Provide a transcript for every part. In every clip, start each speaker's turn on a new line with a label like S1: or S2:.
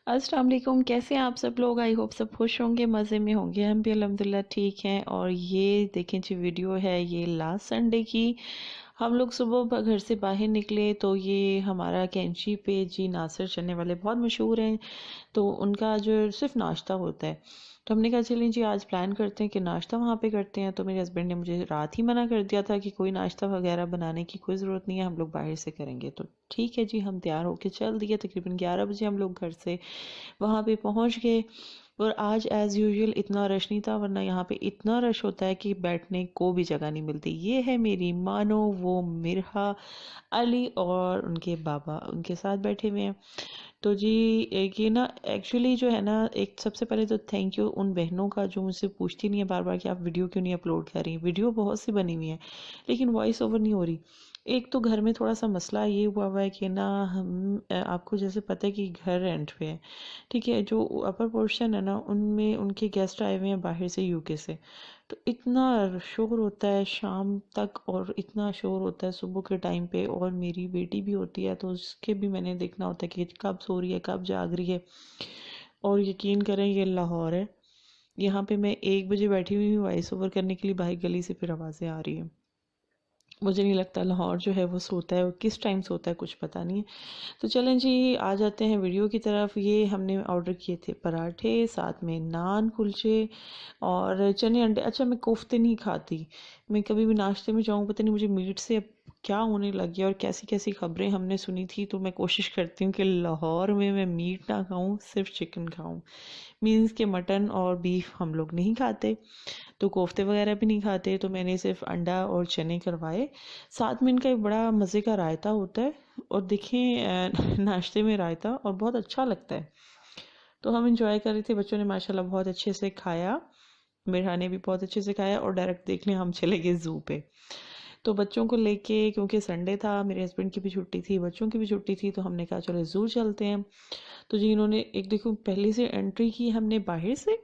S1: अस्सलाम वालेकुम। कैसे हैं आप सब लोग? आई होप सब खुश होंगे, मज़े में होंगे। हम भी अल्हम्दुलिल्लाह ठीक हैं। और ये देखें जी, वीडियो है ये लास्ट संडे की। हम लोग सुबह घर से बाहर निकले तो ये हमारा कैंची पे जी नासिर चने वाले बहुत मशहूर हैं। तो उनका जो सिर्फ नाश्ता होता है, तो हमने कहा चलें जी आज प्लान करते हैं कि नाश्ता वहाँ पे करते हैं। तो मेरे हस्बैंड ने मुझे रात ही मना कर दिया था कि कोई नाश्ता वगैरह बनाने की कोई ज़रूरत नहीं है, हम लोग बाहर से करेंगे। तो ठीक है जी, हम तैयार होके चल दिए। तकरीबन 11 बजे हम लोग घर से वहाँ पे पहुँच गए। और आज एज़ यूजुअल इतना रश नहीं था, वरना यहाँ पे इतना रश होता है कि बैठने को भी जगह नहीं मिलती। ये है मेरी मानो, वो मिरहा, अली और उनके बाबा उनके साथ बैठे हुए हैं। तो जी एक ये ना एक्चुअली जो है ना, एक सबसे पहले तो थैंक यू उन बहनों का जो मुझसे पूछती नहीं है बार बार कि आप वीडियो क्यों नहीं अपलोड कर रही। वीडियो बहुत सी बनी हुई है लेकिन वॉइस ओवर नहीं हो रही। एक तो घर में थोड़ा सा मसला ये हुआ है कि ना हम आपको जैसे पता है कि घर रेंट पे है, ठीक है। जो अपर पोर्शन है ना, उनमें उनके गेस्ट आए हुए हैं बाहर से, यूके से। तो इतना शोर होता है शाम तक और इतना शोर होता है सुबह के टाइम पे। और मेरी बेटी भी होती है तो उसके भी मैंने देखना होता है कि कब सो रही है कब जाग रही है। और यकीन करें ये लाहौर है, यहाँ पे मैं 1 बजे बैठी हुई हूँ वॉइस ओवर करने के लिए, बाहर गली से फिर आवाज़ें आ रही हैं। मुझे नहीं लगता लाहौर जो है वो सोता है, और किस टाइम सोता है कुछ पता नहीं है। तो चलें जी आ जाते हैं वीडियो की तरफ। ये हमने ऑर्डर किए थे पराठे, साथ में नान कुलचे और चने अंडे। अच्छा, मैं कोफ्ते नहीं खाती, मैं कभी भी नाश्ते में जाऊँ पता नहीं मुझे मीट से अब क्या होने लग गया। और कैसी कैसी खबरें हमने सुनी थी, तो मैं कोशिश करती हूँ कि लाहौर में मैं मीट ना खाऊं, सिर्फ चिकन खाऊं। मीन्स के मटन और बीफ हम लोग नहीं खाते, तो कोफ्ते वगैरह भी नहीं खाते। तो मैंने सिर्फ अंडा और चने करवाए। साथ में इनका एक बड़ा मज़े का रायता होता है। और देखें नाश्ते में रायता और बहुत अच्छा लगता है। तो हम इंजॉय कर रहे थे, बच्चों ने माशाल्लाह बहुत अच्छे से खाया, मेरा ने भी बहुत अच्छे से खाया। और डायरेक्ट देख लें हम चले गए ज़ू पे। तो बच्चों को लेके, क्योंकि संडे था, मेरे हस्बैंड की भी छुट्टी थी, बच्चों की भी छुट्टी थी, तो हमने कहा चलो ज़ू चलते हैं। तो जी इन्होंने एक देखो पहले से एंट्री की हमने बाहर से,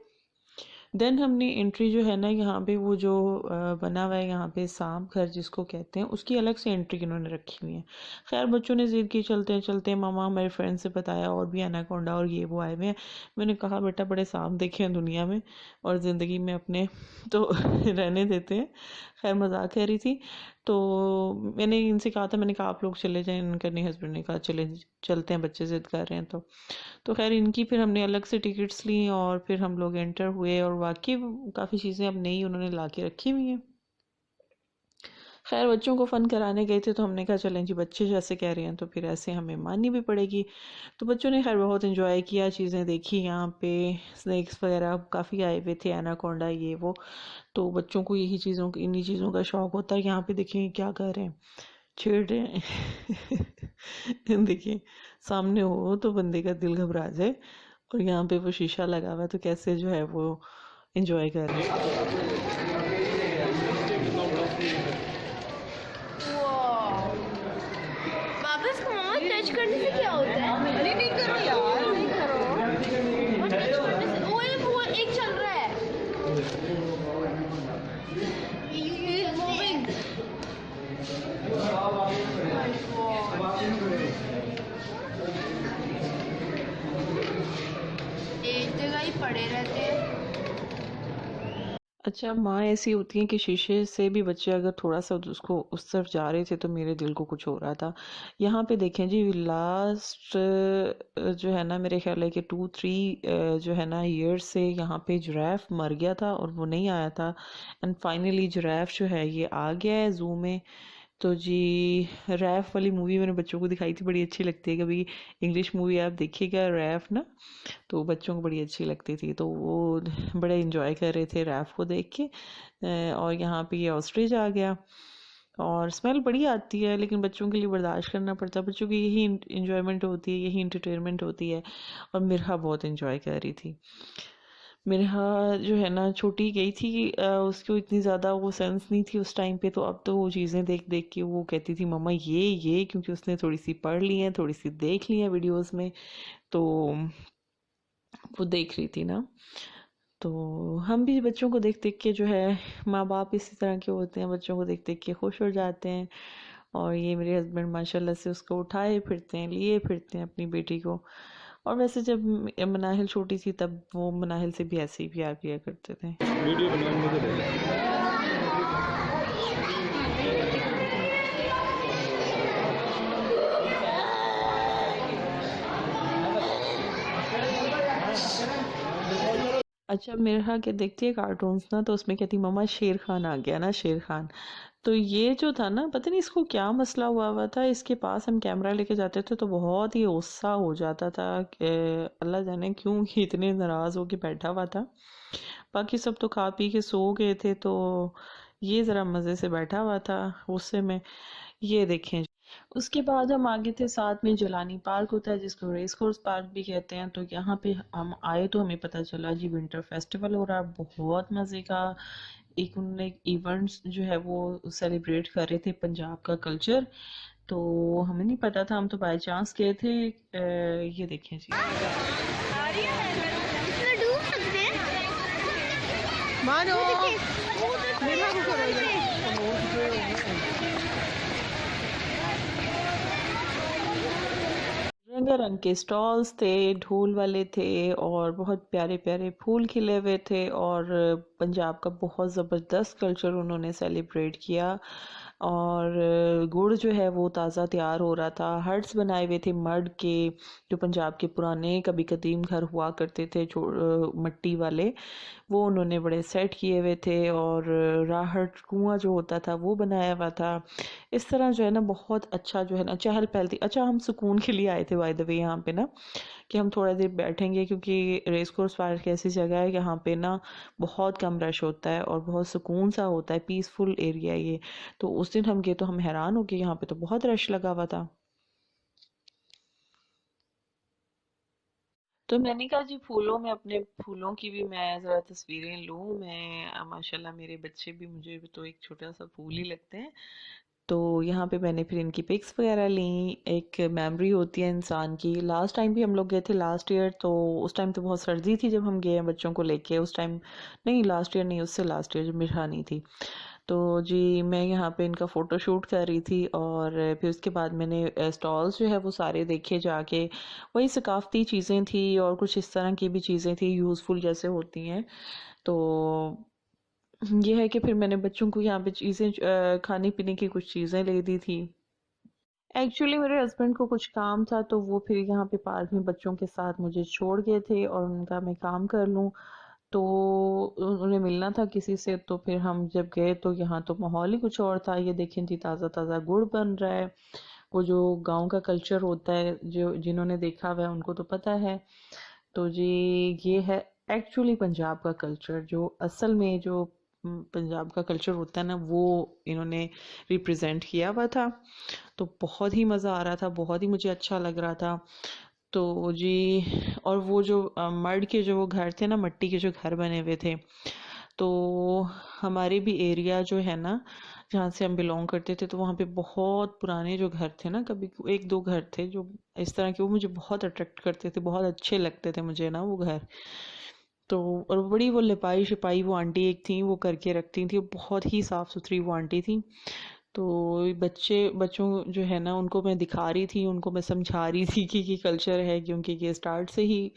S1: देन हमने एंट्री जो है ना यहाँ पे वो जो बना हुआ है यहाँ पे सांप घर जिसको कहते हैं, उसकी अलग से एंट्री इन्होंने रखी हुई है। खैर बच्चों ने जिद की, चलते हैं चलते हैं मामा, मेरे फ्रेंड से बताया और भी एनाकोंडा और ये वो आए हुए हैं। मैंने कहा बेटा बड़े सांप देखे हैं दुनिया में और ज़िंदगी में अपने, तो रहने देते हैं। खैर मजाक कह रही थी। तो मैंने इनसे कहा था, मैंने कहा आप लोग चले जाएं, इनका नहीं, हस्बैंड ने कहा चले चलते हैं, बच्चे जिद कर रहे हैं। तो खैर इनकी फिर हमने अलग से टिकट्स ली और फिर हम लोग एंटर हुए। और वाकई काफ़ी चीज़ें अब नई उन्होंने ला के रखी हुई हैं। खैर बच्चों को फ़न कराने गए थे तो हमने कहा चलें जी, बच्चे जैसे कह रहे हैं तो फिर ऐसे हमें माननी भी पड़ेगी। तो बच्चों ने खैर बहुत इन्जॉय किया, चीज़ें देखी। यहाँ पे स्नैक्स वगैरह काफ़ी आए हुए थे, एनाकोंडा ये वो। तो बच्चों को यही चीज़ों इन्हीं चीज़ों का शौक़ होता है। यहाँ पे देखिए क्या कर रहे हैं, छेड़ रहे हैं। देखिए सामने हो तो बंदे का दिल घबरा जाए। और यहाँ पे वो शीशा लगा हुआ है तो कैसे जो है वो एंजॉय कर रहे
S2: वापस इसको मम्मा टच करने से क्या होता है? अरे नहीं करो यार, नहीं करो। और टच करने से वो एक चल रहा है, ये मूविंग। एक जगह ही पड़े रहते हैं।
S1: अच्छा, माँ ऐसी होती हैं कि शीशे से भी बच्चे अगर थोड़ा सा उसको उस तरफ जा रहे थे तो मेरे दिल को कुछ हो रहा था। यहाँ पे देखें जी, लास्ट जो है ना, मेरे ख्याल है कि 2-3 जो है ना ईयर से यहाँ पे जिराफ मर गया था और वो नहीं आया था। एंड फाइनली जिराफ जो है ये आ गया है ज़ू में। तो जी रैफ वाली मूवी मैंने बच्चों को दिखाई थी, बड़ी अच्छी लगती है। कभी इंग्लिश मूवी आप देखिएगा रैफ ना, तो बच्चों को बड़ी अच्छी लगती थी। तो वो बड़े इंजॉय कर रहे थे रैफ को देख के। और यहाँ पे ये ऑस्ट्रिच आ गया और स्मेल बड़ी आती है, लेकिन बच्चों के लिए बर्दाश्त करना पड़ता है। बच्चों की यही इंजॉयमेंट होती है, यही इंटरटेनमेंट होती है। और मिरहा बहुत इंजॉय कर रही थी। मिरहा जो है ना छोटी गई थी, उसको इतनी ज़्यादा वो सेंस नहीं थी उस टाइम पे। तो अब तो वो चीज़ें देख देख के वो कहती थी मम्मा ये, क्योंकि उसने थोड़ी सी पढ़ ली है, थोड़ी सी देख ली है वीडियोस में। तो वो देख रही थी ना। तो हम भी बच्चों को देख देख के जो है, माँ बाप इसी तरह के होते हैं, बच्चों को देख देख के खुश हो जाते हैं। और ये मेरे हस्बैंड माशाल्लाह से उसको उठाए फिरते हैं, लिए फिरते हैं अपनी बेटी को। और वैसे जब मनाहिल छोटी थी तब वो मनाहिल से भी ऐसे ही प्यार किया करते थे।
S3: वीडियो बनाने को दे।
S1: अच्छा मेरा के देखती है कार्टून्स ना, तो उसमें कहती मम्मा शेर खान आ गया ना, शेर खान। तो ये जो था ना, पता नहीं इसको क्या मसला हुआ था, इसके पास हम कैमरा लेके जाते थे तो बहुत ही गुस्सा हो जाता था कि अल्लाह जाने क्यों कि इतने नाराज होके बैठा हुआ था। बाकी सब तो खा पी के सो गए थे, तो ये ज़रा मज़े से बैठा हुआ था गुस्से में। ये देखें, उसके बाद हम आगे थे, साथ में जलानी पार्क होता है जिसको रेस कोर्स पार्क भी कहते हैं। तो यहाँ पे हम आए तो हमें पता चला जी विंटर फेस्टिवल हो रहा है, बहुत मज़े का। एक उन्होंने इवेंट्स जो है वो सेलिब्रेट कर रहे थे पंजाब का कल्चर, तो हमें नहीं पता था, हम तो बाय चांस गए थे। ये देखें जी,
S2: इसमें डूब सकते हैं।
S4: मानो
S2: देखिए,
S1: रंग रंग के स्टॉल्स थे, ढोल वाले थे और बहुत प्यारे प्यारे फूल खिले हुए थे, और पंजाब का बहुत ज़बरदस्त कल्चर उन्होंने सेलिब्रेट किया। और गुड़ जो है वो ताज़ा तैयार हो रहा था, हट्स बनाए हुए थे मड के, जो पंजाब के पुराने कभी कदीम घर हुआ करते थे मट्टी वाले, वो उन्होंने बड़े सेट किए हुए थे। और राहट कुआं जो होता था वो बनाया हुआ था। इस तरह जो है ना बहुत अच्छा जो है ना चहल पहल थी। अच्छा हम सुकून के लिए आए थे बाय द वे यहाँ पे ना, कि हम थोड़ा देर बैठेंगे, क्योंकि रेस कोर्स पार्क ऐसी जगह है यहाँ पे ना बहुत कम रश होता है और बहुत सुकून सा होता है, पीसफुल एरिया है ये। तो उस दिन हम गए तो हम हैरान हो गए, यहाँ पे तो बहुत रश लगा हुआ था। तो मैंने कहा जी फूलों में, अपने फूलों की भी मैं ज़रा तस्वीरें लूँ। मैं माशाल्लाह मेरे बच्चे भी मुझे भी तो एक छोटा सा फूल ही लगते हैं। तो यहाँ पे मैंने फिर इनकी पिक्स वगैरह ली। एक मेमोरी होती है इंसान की। लास्ट टाइम भी हम लोग गए थे लास्ट ईयर, तो उस टाइम तो बहुत सर्दी थी जब हम गए हैं बच्चों को लेके। उस टाइम नहीं, लास्ट ईयर नहीं, उससे लास्ट ईयर जब मिठानी थी। तो जी मैं यहाँ पे इनका फ़ोटो शूट कर रही थी, और फिर उसके बाद मैंने स्टॉल्स जो है वो सारे देखे जाके। वही सकाफ़ती चीज़ें थी और कुछ इस तरह की भी चीज़ें थी यूज़फुल जैसे होती हैं। तो ये है कि फिर मैंने बच्चों को यहाँ पे चीज़ें खाने पीने की कुछ चीज़ें ले दी थी। एक्चुअली मेरे हस्बैंड को कुछ काम था, तो वो फिर यहाँ पे पार्क में बच्चों के साथ मुझे छोड़ गए थे, और उनका मैं काम कर लूँ। तो उन्हें मिलना था किसी से, तो फिर हम जब गए तो यहाँ तो माहौल ही कुछ और था। ये देखें जी ताज़ा ताज़ा गुड़ बन रहा है। वो जो गांव का कल्चर होता है, जो जिन्होंने देखा हुआ है उनको तो पता है। तो जी ये है एक्चुअली पंजाब का कल्चर, जो असल में जो पंजाब का कल्चर होता है ना, वो इन्होंने रिप्रेजेंट किया हुआ था। तो बहुत ही मज़ा आ रहा था, बहुत ही मुझे अच्छा लग रहा था। तो जी, और वो जो मड के जो वो घर थे ना, मिट्टी के जो घर बने हुए थे, तो हमारे भी एरिया जो है ना जहाँ से हम बिलोंग करते थे, तो वहाँ पे बहुत पुराने जो घर थे ना, कभी एक दो घर थे जो इस तरह के, वो मुझे बहुत अट्रैक्ट करते थे, बहुत अच्छे लगते थे मुझे ना वो घर। तो और बड़ी वो लिपाई शिपाई वो आंटी एक थी वो करके रखती थी, बहुत ही साफ़ सुथरी वो आंटी थी। तो बच्चों जो है ना उनको मैं दिखा रही थी, उनको मैं समझा रही थी कि ये कल्चर है, क्योंकि ये स्टार्ट से ही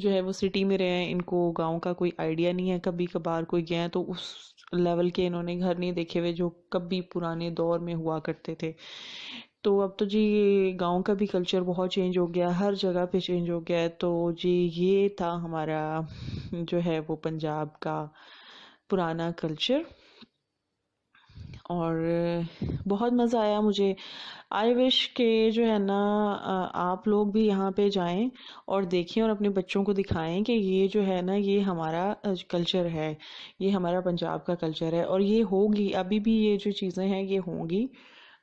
S1: जो है वो सिटी में रहे हैं, इनको गांव का कोई आइडिया नहीं है। कभी कभार कोई गए हैं तो उस लेवल के इन्होंने घर नहीं देखे हुए जो कभी पुराने दौर में हुआ करते थे। तो अब तो जी गांव का भी कल्चर बहुत चेंज हो गया, हर जगह पे चेंज हो गया है। तो जी ये था हमारा जो है वो पंजाब का पुराना कल्चर, और बहुत मज़ा आया मुझे। आई विश के जो है ना आप लोग भी यहाँ पे जाएं और देखें और अपने बच्चों को दिखाएं कि ये जो है ना ये हमारा कल्चर है, ये हमारा पंजाब का कल्चर है, और ये होगी, अभी भी ये जो चीज़ें हैं ये होंगी।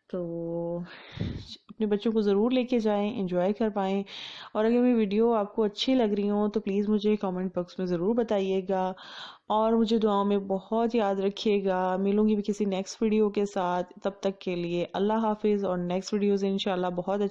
S1: तो अपने बच्चों को ज़रूर लेके जाएं, एंजॉय कर पाएं। और अगर मेरी वीडियो आपको अच्छी लग रही हो तो प्लीज़ मुझे कमेंट बॉक्स में ज़रूर बताइएगा, और मुझे दुआओं में बहुत याद रखिएगा। मिलूंगी भी किसी नेक्स्ट वीडियो के साथ, तब तक के लिए अल्लाह हाफिज़, और नेक्स्ट वीडियोज़ इंशाल्लाह बहुत